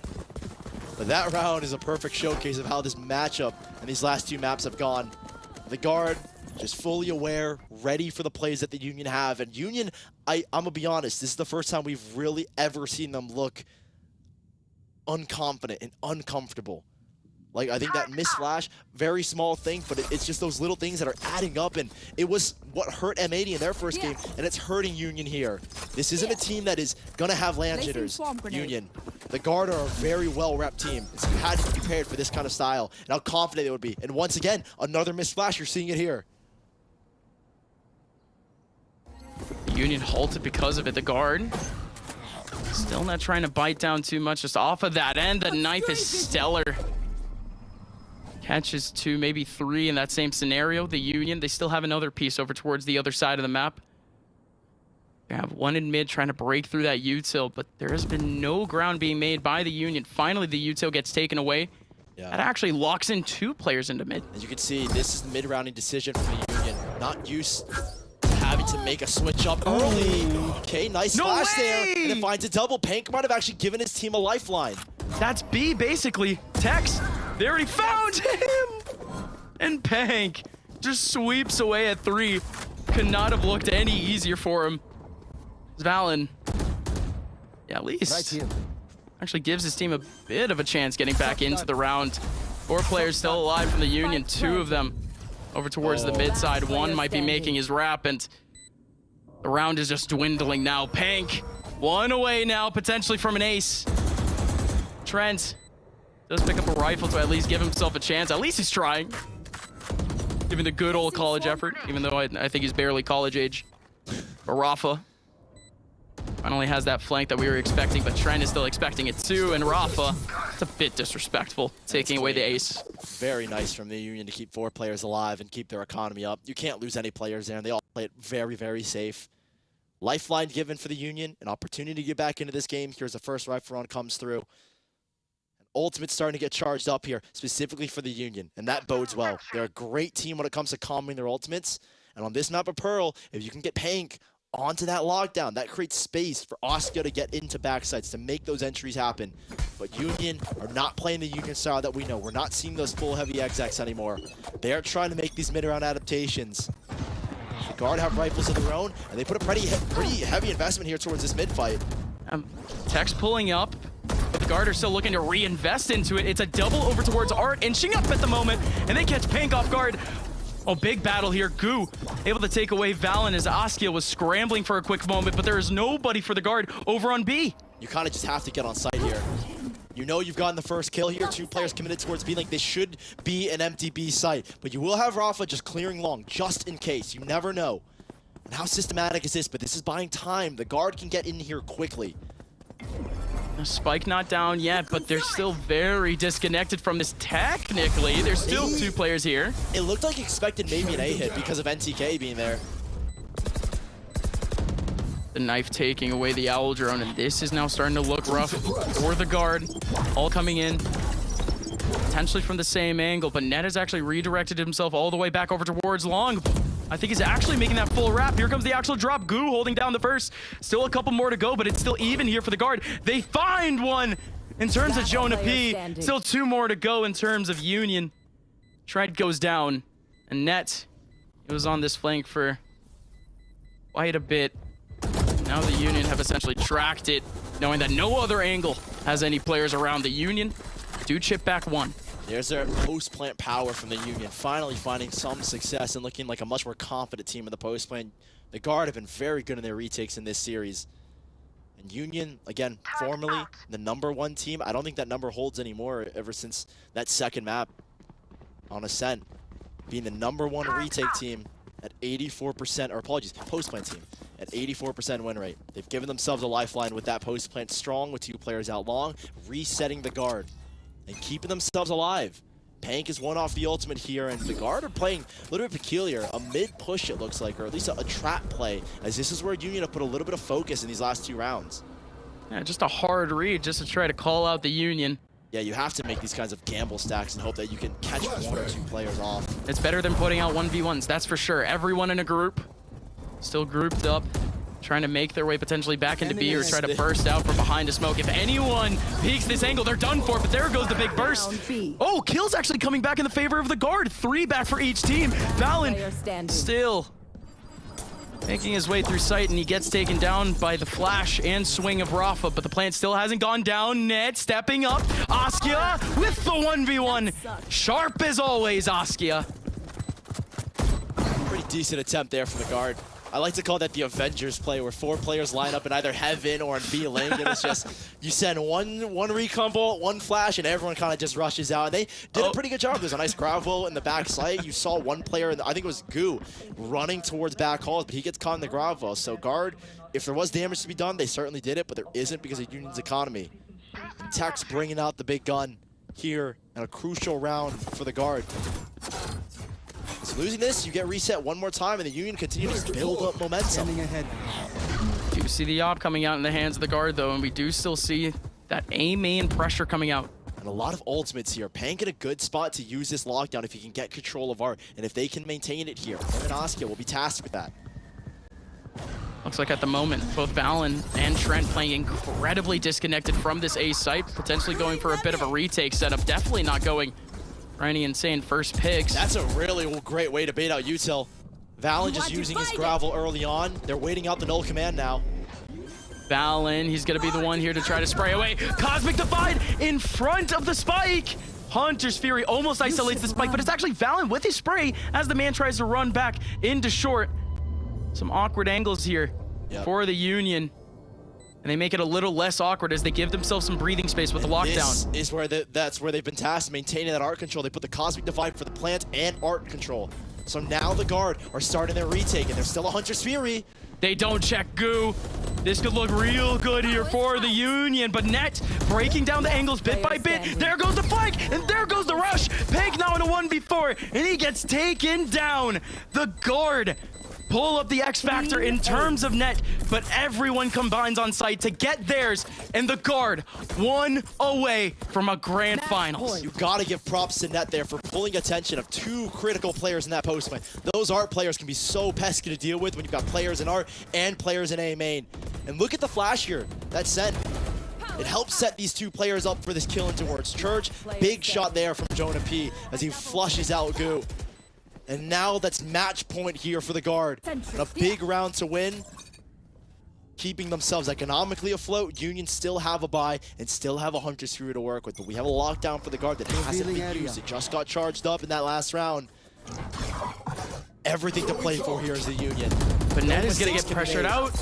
But that round is a perfect showcase of how this matchup and these last 2 maps have gone. The guard just fully aware, ready for the plays that the Union have. And Union, I'm gonna be honest, this is the first time we've really ever seen them look unconfident and uncomfortable. Like, I think that missed flash, very small thing, but it's just those little things that are adding up, and it was what hurt M80 in their first game, and it's hurting Union here. This isn't a team that is gonna have land jitters. Union, the guard are a very well-repped team, so you had to be prepared for this kind of style, and how confident they would be. And once again, another missed flash, you're seeing it here. Union halted because of it. The guard still not trying to bite down too much, just off of that end. The knife is stellar. Catches 2, maybe 3 in that same scenario. The Union, they still have another piece over towards the other side of the map. They have one in mid trying to break through that util, but there has been no ground being made by the Union. Finally, the util gets taken away. Yeah. That actually locks in 2 players into mid. As you can see, this is the mid-rounding decision from the Union. Not used to having to make a switch up early. Okay, nice flash there. And it finds a double. Pank might have actually given his team a lifeline. That's B, basically. Tex, they already found him! And Pank just sweeps away at 3. Could not have looked any easier for him. Valen, yeah, at least actually gives his team a bit of a chance getting back into the round. 4 players still alive from the Union, 2 of them over towards the mid side. 1 might be making his wrap, and the round is just dwindling now. Pank, 1 away now, potentially from an ace. Trent does pick up a rifle to at least give himself a chance. At least he's trying. giving the good old college effort, even though I think he's barely college age. But Rafa finally has that flank that we were expecting, but Trent is still expecting it too. And Rafa, it's a bit disrespectful, taking away the ace. Very nice from the Union to keep 4 players alive and keep their economy up. You can't lose any players there, and they all play it very, very safe. Lifeline given for the Union, an opportunity to get back into this game. Here's the first rifle run comes through. Ultimate's starting to get charged up here, specifically for the Union, and that bodes well. They're a great team when it comes to comboing their ultimates, and on this map of Pearl, if you can get Pank onto that lockdown, that creates space for Oscar to get into backsides, to make those entries happen. But Union are not playing the Union style that we know. We're not seeing those full heavy XX anymore. They are trying to make these mid-round adaptations. The Guard have rifles of their own, and they put a pretty heavy investment here towards this mid-fight. Tech's pulling up, but the Guard are still looking to reinvest into it. It's a double over towards Art, inching up at the moment, and they catch Pank off guard. Oh, big battle here. Goo able to take away Valen as Askia was scrambling for a quick moment, but there is nobody for the Guard over on B. You kind of just have to get on site here. You know you've gotten the first kill here. 2 players committed towards B link. They should be an empty B site, but you will have Rafa just clearing long, just in case. You never know. And how systematic is this? But this is buying time. The Guard can get in here quickly. Spike not down yet, but they're still very disconnected from this technically. There's still 2 players here. It looked like expected maybe an A hit because of NTK being there. The knife taking away the owl drone, and this is now starting to look rough for the Guard. All coming in, potentially from the same angle, but Ned has actually redirected himself all the way back over towards Long. I think he's actually making that full wrap. Here comes the actual drop. Goo holding down the first. Still a couple more to go, but it's still even here for the Guard. They find one in terms of Jonah P. Still 2 more to go in terms of Union. Tried goes down, and Net, it was on this flank for quite a bit. Now the Union have essentially tracked it, knowing that no other angle has any players around. The Union do chip back 1. There's their post-plant power from the Union, finally finding some success and looking like a much more confident team in the post-plant. The Guard have been very good in their retakes in this series. And Union, again, formerly the #1 team. I don't think that number holds anymore ever since that second map on Ascent. Being the #1 retake team at 84%, or apologies, post-plant team at 84% win rate. They've given themselves a lifeline with that post-plant strong with 2 players out long, resetting the Guard and keeping themselves alive. Pank is 1 off the ultimate here, and the Guard are playing a little bit peculiar. A mid-push, it looks like, or at least a trap play, as this is where Union have put a little bit of focus in these last 2 rounds. Yeah, just a hard read just to try to call out the Union. Yeah, you have to make these kinds of gamble stacks and hope that you can catch 1 or 2 players off. It's better than putting out 1v1s, that's for sure. Everyone in a group, still grouped up, trying to make their way potentially back into B or try to burst out from behind a smoke. If anyone peeks this angle, they're done for, but there goes the big burst. Oh, kills actually coming back in the favor of the Guard. 3 back for each team. Valen still making his way through sight, and he gets taken down by the flash and swing of Rafa, but the plant still hasn't gone down. Ned stepping up. Askia with the 1v1. Sharp as always, Askia. Pretty decent attempt there from the Guard. I like to call that the Avengers play, where 4 players line up in either heaven or in B lane, and it's just, you send one recon bolt, 1 flash, and everyone kind of just rushes out. And they did a pretty good job. There's a nice gravel in the back site. You saw 1 player, I think it was Goo, running towards back halls, but he gets caught in the gravel. So Guard, if there was damage to be done, they certainly did it, but there isn't because of Union's economy. And Tech's bringing out the big gun here, and a crucial round for the Guard. So losing this, you get reset 1 more time, and the Union continues to build up momentum. Do see the op coming out in the hands of the Guard, though, and we do still see that A main pressure coming out. And a lot of ultimates here. Pank in a good spot to use this lockdown if he can get control of Art, and if they can maintain it here. Him and Askia will be tasked with that. Looks like at the moment, both Valen and Trent playing incredibly disconnected from this A site, potentially going for a bit of a retake setup. Definitely not going for any insane first picks. That's a really great way to bait out Util. Valen just using his gravel early on. They're waiting out the null command now. Valen, he's going to be the one here to try to spray away. Cosmic Divide in front of the spike. Hunter's Fury almost isolates the spike, but it's actually Valen with his spray as the man tries to run back into short. Some awkward angles here for the Union. And they make it a little less awkward as they give themselves some breathing space with the lockdown. This is where that's where they've been tasked, maintaining that art control. They put the Cosmic Divide for the plant and art control. So now the guard are starting their retake, and there's still a Hunter's Fury. They don't check Goo. This could look real good here for the Union, but Net breaking down the angles bit by bit. There goes the flank, and there goes the rush. Pig now in a 1v4, and he gets taken down. The guard pull up the X factor in terms of Net, but everyone combines on site to get theirs, and the guard one away from a grand finals. You gotta give props to Net there for pulling attention of two critical players in that post lane. Those art players can be so pesky to deal with when you've got players in art and players in A main. And look at the flash here, that sent. It helps set these two players up for this kill in towards Church. Big shot there from Jonah P as he flushes out Goo. And now that's match point here for the guard. And a big round to win, keeping themselves economically afloat. Union still have a buy and still have a Hunter's Fury to work with, but we have a lockdown for the guard that hasn't been used. It just got charged up in that last round. Everything to play for here is the Union. But Net is gonna get pressured out.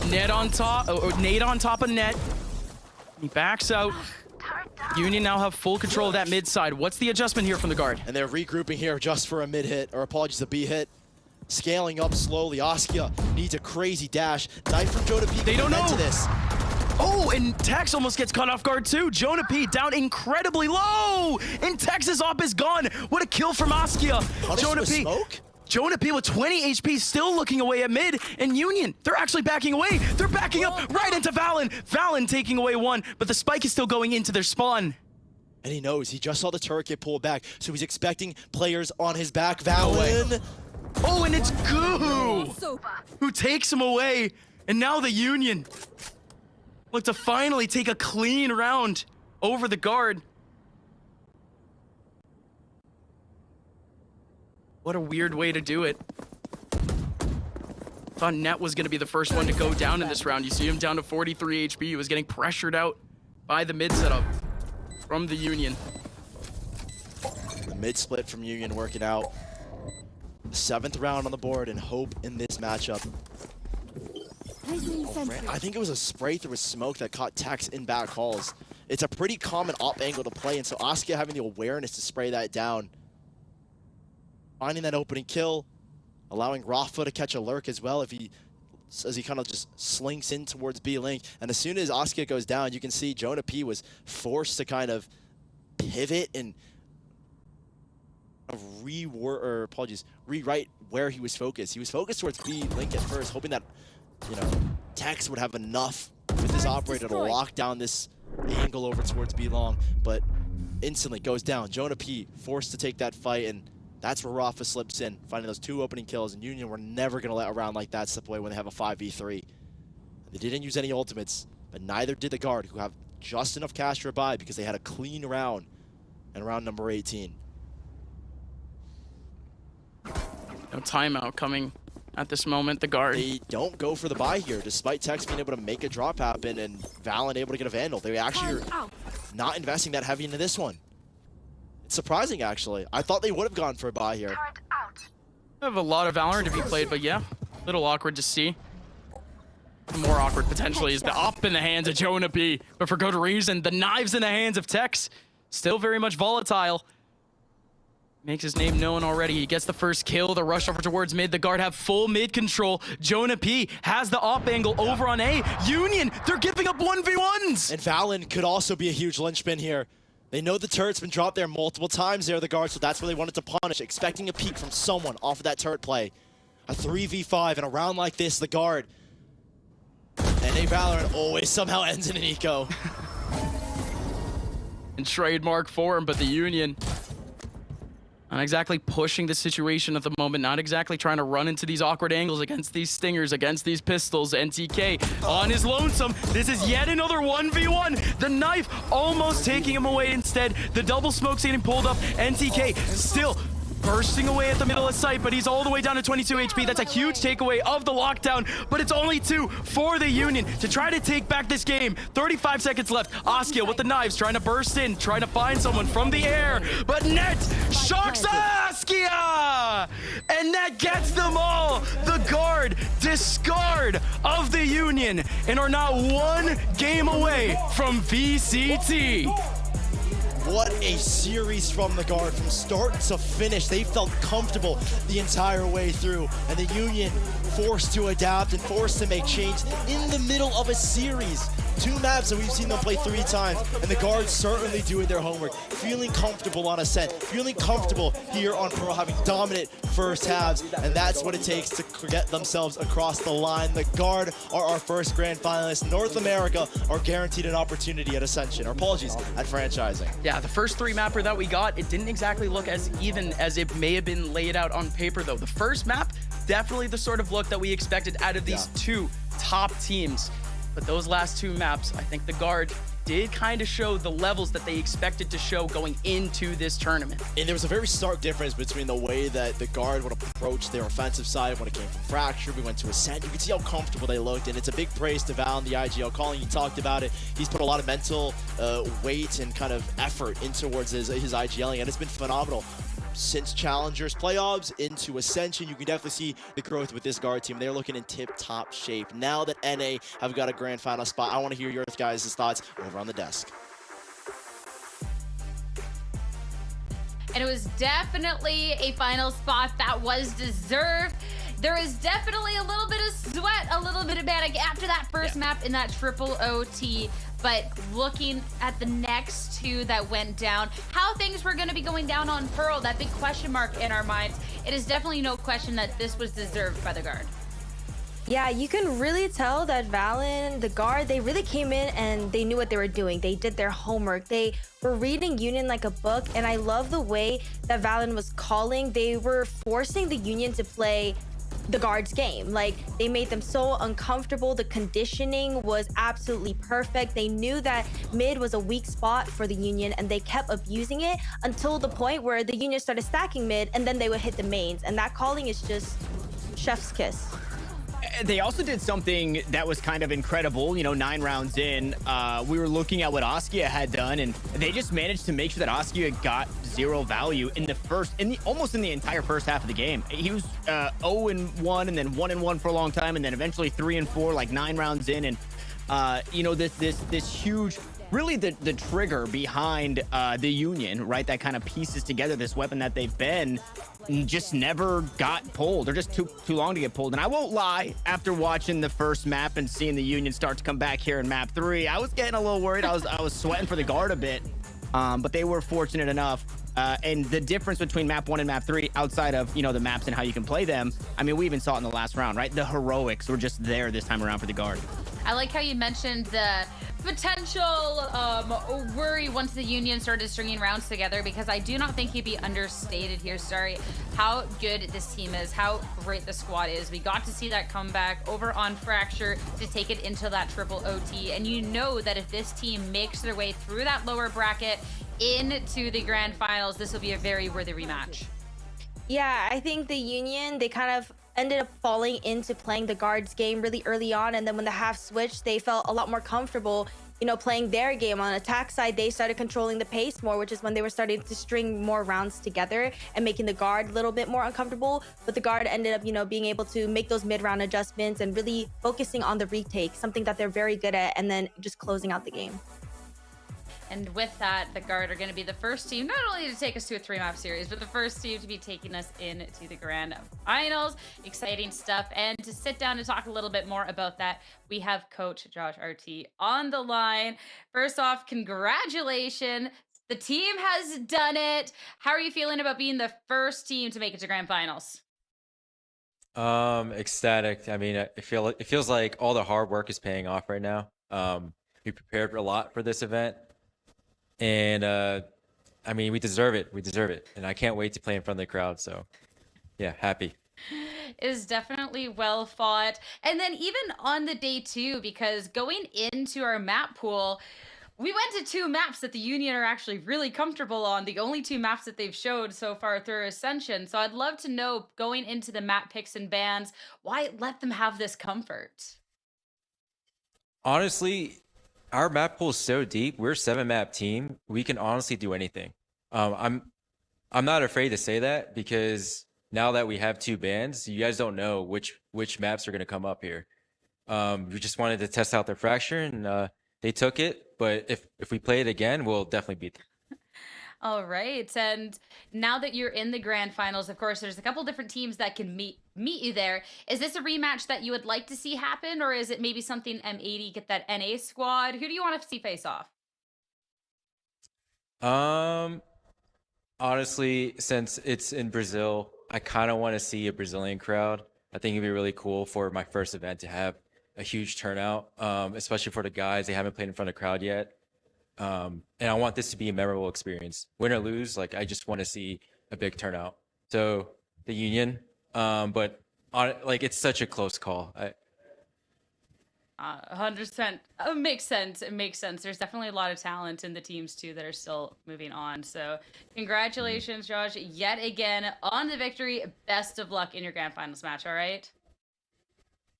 Net on top, Nate on top of Net. He backs out. Union now have full control of that mid side. What's the adjustment here from the guard? And they're regrouping here just for a mid hit, or apologies, a B hit. Scaling up slowly. Askia needs a crazy dash. Knife from Jonah P. They don't know. To this. Oh, and Tex almost gets caught off guard too. Jonah P down incredibly low, and Tex's op is gone. What a kill from Askia. Jonah P. Smoke? Jonah P with 20 HP still looking away at mid, and Union, they're actually backing away. They're backing up right into Valen. Valen taking away one, but the spike is still going into their spawn. And he knows, he just saw the turret get pulled back, so he's expecting players on his back. Valen. Oh, and it's Goo who takes him away, and now the Union look to finally take a clean round over the guard. What a weird way to do it. Thought Net was going to be the first one to go down in this round. You see him down to 43 HP. He was getting pressured out by the mid setup from the Union. The mid split from Union working out. 7th round on the board, and hope in this matchup. I think it was a spray through a smoke that caught Tex in back halls. It's a pretty common op angle to play, and so Askia having the awareness to spray that down. Finding that opening kill, allowing Rafa to catch a lurk as well as he kind of just slinks in towards B-Link. And as soon as Askia goes down, you can see Jonah P was forced to kind of pivot and rewrite where he was focused. He was focused towards B-Link at first, hoping that, you know, Tex would have enough with his operator to lock down this angle over towards B-Long, but instantly goes down. Jonah P forced to take that fight, and that's where Rafa slips in, finding those 2 opening kills, and Union were never going to let a round like that slip away when they have a 5v3. They didn't use any ultimates, but neither did the guard, who have just enough cash for a buy because they had a clean round in round number 18. No timeout coming at this moment, the guard. They don't go for the buy here, despite Tex being able to make a drop happen and Valen able to get a Vandal. They actually are not investing that heavy into this one. It's surprising, actually. I thought they would have gone for a buy here. I have a lot of Valorant to be played, but yeah, a little awkward to see. More awkward, potentially, is the op in the hands of Jonah P. But for good reason, the knives in the hands of Tex, still very much volatile. Makes his name known already. He gets the first kill. The rush over towards mid. The guard have full mid control. Jonah P has the op angle over on A. Union, they're giving up 1v1s. And Valen could also be a huge linchpin here. They know the turret's been dropped there multiple times there, the guard, so that's where they wanted to punish, expecting a peek from someone off of that turret play. A 3v5 in a round like this, the guard. And a Valorant always somehow ends in an eco. And trademark for him, but the Union not exactly pushing the situation at the moment, not exactly trying to run into these awkward angles against these stingers, against these pistols. NTK on his lonesome. This is yet another 1v1. The knife almost taking him away instead. The double smoke's getting pulled up. NTK still bursting away at the middle of sight, but he's all the way down to 22 HP. That's a huge takeaway of the lockdown, but it's only 2 for the Union to try to take back this game. 35 seconds left. Askia with the knives, trying to burst in, trying to find someone from the air, but Net shocks Askia! And Net gets them all! The guard discard of the Union and are now 1 game away from VCT. What a series from the Guard, from start to finish. They felt comfortable the entire way through, and the Union forced to adapt and forced to make change in the middle of a series. 2 maps that we've seen them play 3 times, and the Guards certainly doing their homework, feeling comfortable on Ascent, feeling comfortable here on Pearl, having dominant first halves, and that's what it takes to get themselves across the line. The Guard are our first grand finalists. North America are guaranteed an opportunity at Ascension, or apologies, at franchising. Yeah, the first 3 mapper that we got, it didn't exactly look as even as it may have been laid out on paper, though. The first map, definitely the sort of look that we expected out of these 2 top teams. But those last 2 maps, I think the Guard did kind of show the levels that they expected to show going into this tournament. And there was a very stark difference between the way that the Guard would approach their offensive side when it came from Fracture. We went to Ascent. You could see how comfortable they looked, and it's a big praise to Val and the IGL calling. He talked about it. He's put a lot of mental weight and kind of effort in towards his IGLing, and it's been phenomenal. Since Challengers playoffs into Ascension, you can definitely see the growth with this Guard team. They're looking in tip-top shape. Now that NA have got a grand final spot, I want to hear your guys' thoughts over on the desk. And it was definitely a final spot that was deserved. There was definitely a little bit of sweat, a little bit of panic after that first map in that triple OT. But looking at the next 2 that went down, how things were going to be going down on Pearl, that big question mark in our minds, it is definitely no question that this was deserved by the Guard. Yeah, you can really tell that Valen, the Guard, they really came in and they knew what they were doing. They did their homework. They were reading Union like a book, and I love the way that Valen was calling. They were forcing the Union to play the Guard's game. Like, they made them so uncomfortable. The conditioning was absolutely perfect. They knew that mid was a weak spot for the Union, and they kept abusing it until the point where the Union started stacking mid, and then they would hit the mains. And that calling is just chef's kiss. They also did something that was kind of incredible. You know, 9 rounds in, we were looking at what Askia had done, and they just managed to make sure that Askia got 0 value in the almost in the entire first half of the game. He was 0-1 and then 1-1 for a long time, and then eventually 3-4, like 9 rounds in. And you know, this huge, really the trigger behind the Union, right? That kind of pieces together this weapon that they've been, just never got pulled. They're just too long to get pulled. And I won't lie, after watching the first map and seeing the Union start to come back here in map 3, I was getting a little worried. I was sweating for the Guard a bit, but they were fortunate enough. And the difference between map 1 and map 3, outside of, you know, the maps and how you can play them, I mean, we even saw it in the last round, right? The heroics were just there this time around for the Guard. I like how you mentioned the potential worry once the Union started stringing rounds together, because I do not think he'd be understated here, sorry, how good this team is, how great the squad is. We got to see that comeback over on Fracture to take it into that triple OT, and you know that if this team makes their way through that lower bracket into the grand finals, this will be a very worthy rematch. Yeah, I think the Union, they kind of ended up falling into playing the Guards game really early on, and then when the half switched, they felt a lot more comfortable, you know, playing their game. On attack side, they started controlling the pace more, which is when they were starting to string more rounds together and making the Guard a little bit more uncomfortable. But the Guard ended up, you know, being able to make those mid-round adjustments and really focusing on the retake, something that they're very good at, and then just closing out the game. And with that, the Guard are going to be the first team not only to take us to a 3-map series, but the first team to be taking us into the grand finals. Exciting stuff. And to sit down and talk a little bit more about that, we have Coach Josh RT on the line. First off, congratulations. The team has done it. How are you feeling about being the first team to make it to grand finals? Ecstatic. I mean, it feels like all the hard work is paying off right now. We prepared a lot for this event. And I mean, we deserve it. We deserve it. And I can't wait to play in front of the crowd. So, yeah, happy. Is definitely well fought. And then even on the day 2, because going into our map pool, we went to 2 maps that the Union are actually really comfortable on. The only 2 maps that they've showed so far through Ascension. So I'd love to know, going into the map picks and bans, why let them have this comfort? Honestly, our map pool is so deep. We're a 7-map team. We can honestly do anything. I'm not afraid to say that, because now that we have 2 bans, you guys don't know which maps are going to come up here. We just wanted to test out their Fracture, and they took it. But if we play it again, we'll definitely beat them. All right. And now that you're in the grand finals, of course, there's a couple different teams that can meet you there. Is this a rematch that you would like to see happen, or is it maybe something M80 get that NA squad? Who do you want to see face off? Honestly, since it's in Brazil, I kind of want to see a Brazilian crowd. I think it'd be really cool for my first event to have a huge turnout, especially for the guys. They haven't played in front of a crowd yet. And I want this to be a memorable experience. Win or lose, like I just want to see a big turnout. So the Union, but like it's such a close call. 100%. It makes sense. It makes sense. There's definitely a lot of talent in the teams too that are still moving on. So congratulations, Josh, yet again on the victory. Best of luck in your grand finals match. All right.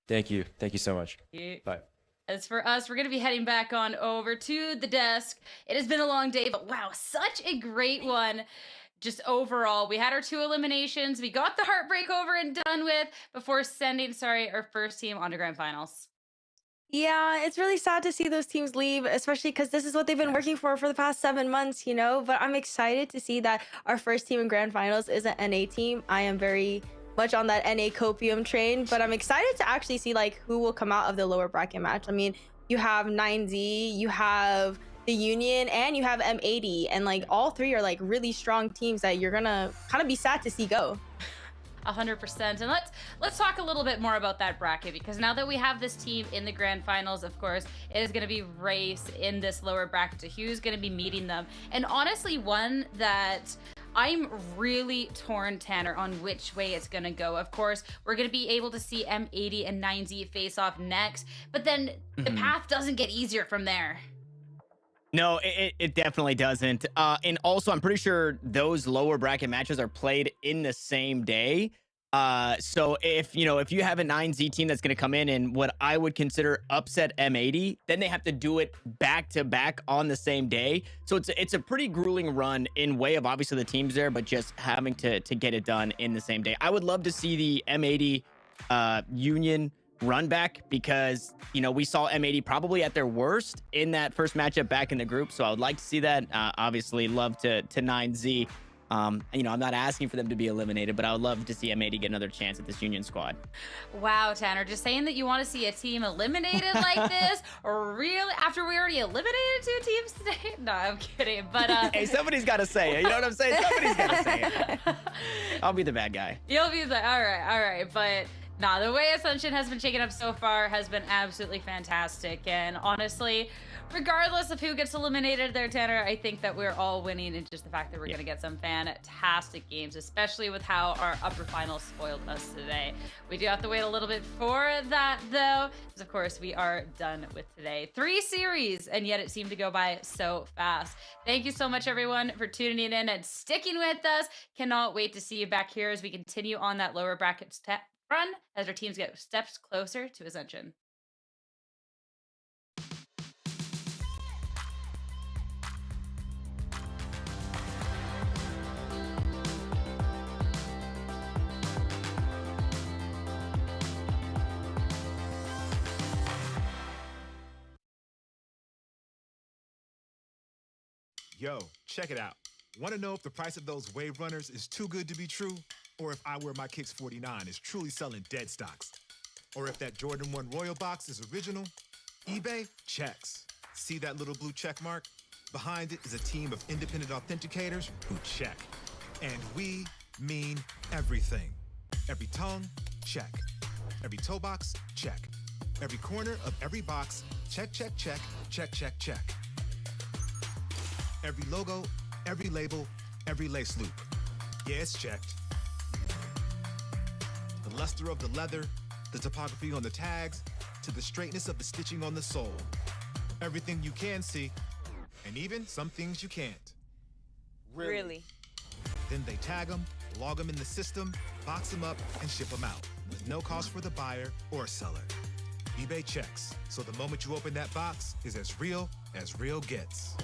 Thank you. Thank you so much. Bye. As for us, we're going to be heading back on over to the desk. It has been a long day, but wow, such a great one. Just overall, we had our 2 eliminations. We got the heartbreak over and done with before sending, our first team on to grand finals. Yeah, it's really sad to see those teams leave, especially because this is what they've been working for the past 7 months, you know? But I'm excited to see that our first team in grand finals is an NA team. I am very much on that NA copium train, but I'm excited to actually see like who will come out of the lower bracket match. I mean, you have 9Z, you have the Union, and you have M80, and like all 3 are like really strong teams that you're gonna kind of be sad to see go. 100%. And let's talk a little bit more about that bracket, because now that we have this team in the grand finals, of course, it is going to be race in this lower bracket to who's going to be meeting them. And honestly, one that I'm really torn, Tanner, on which way it's going to go. Of course, we're going to be able to see M80 and 9Z face off next, but then the path doesn't get easier from there. No, it definitely doesn't. And also, I'm pretty sure those lower bracket matches are played in the same day. So if you have a 9Z team that's going to come in and what I would consider upset M80, then they have to do it back to back on the same day. So it's a pretty grueling run in way of obviously the teams there, but just having to get it done in the same day. I would love to see the M80 Union run back, because we saw M80 probably at their worst in that first matchup back in the group, so I would like to see that. Obviously love to 9Z. I'm not asking for them to be eliminated, but I would love to see M80 get another chance at this Union squad. Wow, Tanner, just saying that you want to see a team eliminated like this, or really after we already eliminated 2 teams today? No, I'm kidding, but hey, somebody's got to say it. You know what I'm saying? Somebody's got to say it. I'll be the bad guy. You'll be the all right, but nah, the way Ascension has been shaken up so far has been absolutely fantastic. And honestly, regardless of who gets eliminated there, Tanner, I think that we're all winning in just the fact that we're going to get some fantastic games, especially with how our upper finals spoiled us today. We do have to wait a little bit for that, though, because of course we are done with today. 3 series, and yet it seemed to go by so fast. Thank you so much, everyone, for tuning in and sticking with us. Cannot wait to see you back here as we continue on that lower bracket run as our teams get steps closer to Ascension. Yo, check it out. Want to know if the price of those Wave Runners is too good to be true? Or if I Wear My Kicks 49 is truly selling dead stocks? Or if that Jordan 1 Royal Box is original? eBay checks. See that little blue check mark? Behind it is a team of independent authenticators who check. And we mean everything. Every tongue, check. Every toe box, check. Every corner of every box, check, check, check, check, check, check. Every logo, every label, every lace loop. Yeah, it's checked. The luster of the leather, the topography on the tags, to the straightness of the stitching on the sole. Everything you can see, and even some things you can't. Really? Then they tag them, log them in the system, box them up, and ship them out, with no cost for the buyer or seller. eBay checks, so the moment you open that box is as real gets.